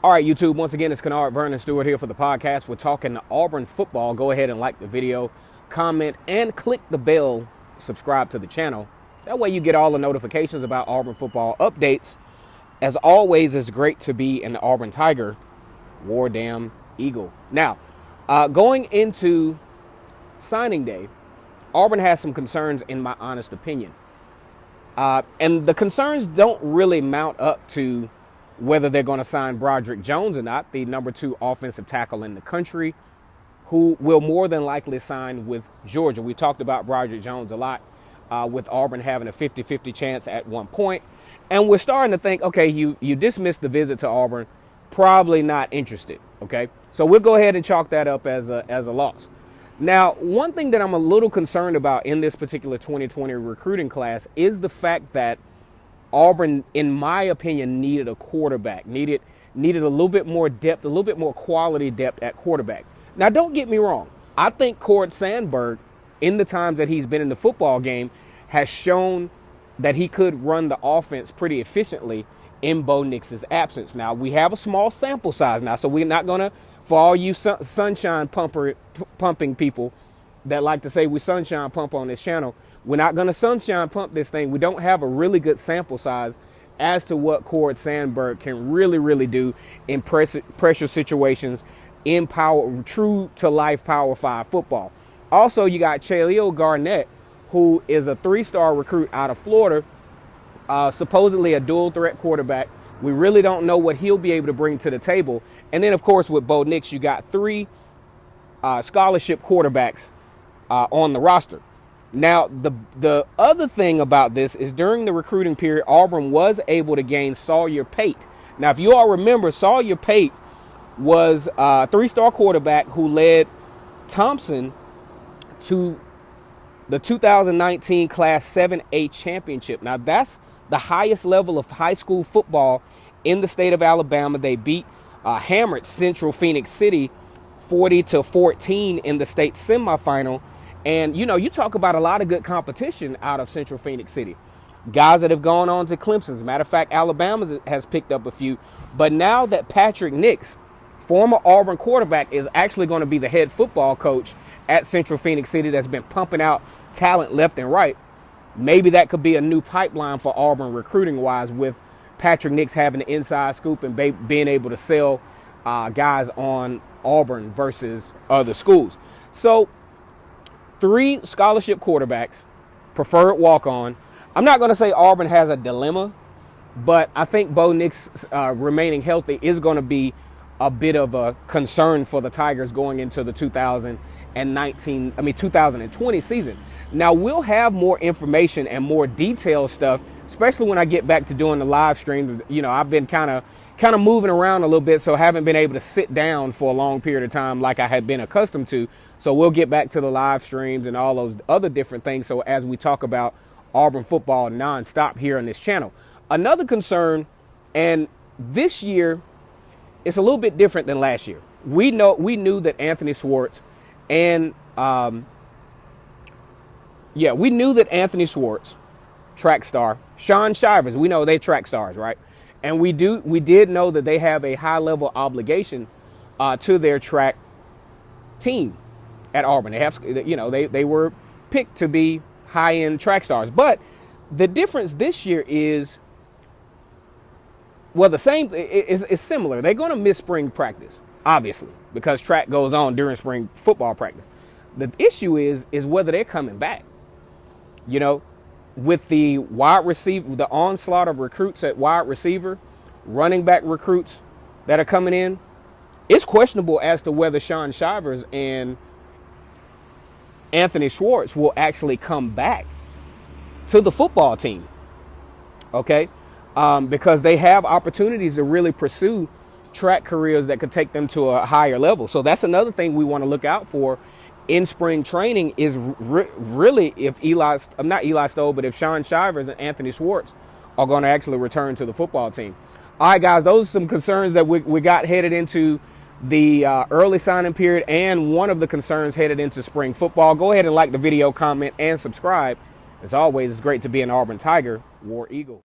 All right, YouTube, once again, it's Kennard Vernon Stewart here for the podcast. We're talking Auburn football. Go ahead and like the video, comment, and click the bell, subscribe to the channel. That way you get all the notifications about Auburn football updates. As always, it's great to be an Auburn Tiger, War Damn Eagle. Now, going into signing day, Auburn has some concerns in my honest opinion. And the concerns don't really mount up to whether they're going to sign Broderick Jones or not, the number 2 offensive tackle in the country, who will more than likely sign with Georgia. We talked about Broderick Jones a lot, with Auburn having a 50-50 chance at one point. And we're starting to think, okay, you dismissed the visit to Auburn, probably not interested, okay? So we'll go ahead and chalk that up as a loss. Now, one thing that I'm a little concerned about in this particular 2020 recruiting class is the fact that Auburn, in my opinion, needed a quarterback, needed a little bit more depth, a little bit more quality depth at quarterback. Now, don't get me wrong. I think Cord Sandberg, in the times that he's been in the football game, has shown that he could run the offense pretty efficiently in Bo Nix's absence. Now, we have a small sample size now, so we're not going to, for all you sunshine pumping people that like to say we sunshine pump on this channel, we're not going to sunshine pump this thing. We don't have a really good sample size as to what Cord Sandberg can really do in pressure situations in true to life Power 5 football. Also, you got Chaleo Garnett, who is a 3-star recruit out of Florida, supposedly a dual threat quarterback. We really don't know what he'll be able to bring to the table. And then, of course, with Bo Nix, you got 3 scholarship quarterbacks on the roster. Now, the other thing about this is during the recruiting period, Auburn was able to gain Sawyer Pate. Now, if you all remember, Sawyer Pate was a 3-star quarterback who led Thompson to the 2019 Class 7A championship. Now, that's the highest level of high school football in the state of Alabama. They hammered Central Phoenix City 40-14 in the state semifinal. And, you know, you talk about a lot of good competition out of Central Phoenix City. Guys that have gone on to Clemson. As a matter of fact, Alabama has picked up a few. But now that Patrick Nix, former Auburn quarterback, is actually going to be the head football coach at Central Phoenix City, that's been pumping out talent left and right, maybe that could be a new pipeline for Auburn recruiting-wise, with Patrick Nix having the inside scoop and being able to sell guys on Auburn versus other schools. So 3 scholarship quarterbacks, preferred walk-on. I'm not going to say Auburn has a dilemma, but I think Bo Nix remaining healthy is going to be a bit of a concern for the Tigers going into the 2020 season. Now, we'll have more information and more detailed stuff, especially when I get back to doing the live stream. You know, I've been kind of moving around a little bit, so haven't been able to sit down for a long period of time like I had been accustomed to. So we'll get back to the live streams and all those other different things. So as we talk about Auburn football nonstop here on this channel. Another concern, and this year it's a little bit different than last year. We knew that Anthony Schwartz and track star, Sean Shivers, we know they track stars, right? And we did know that they have a high level obligation to their track team at Auburn. They have, you know, they were picked to be high-end track stars. But the difference this year is, well, the same is similar. They're going to miss spring practice, obviously, because track goes on during spring football practice. The issue is whether they're coming back. You know, with the wide receiver, the onslaught of recruits at wide receiver, running back recruits that are coming in, it's questionable as to whether Sean Shivers and Anthony Schwartz will actually come back to the football team, okay? Because they have opportunities to really pursue track careers that could take them to a higher level. So that's another thing we want to look out for in spring training is really if if Sean Shivers and Anthony Schwartz are going to actually return to the football team. All right, guys, those are some concerns that we got headed into the early signing period, and one of the concerns headed into spring football. Go ahead and like the video, comment, and subscribe. As always, it's great to be an Auburn Tiger, War Eagle.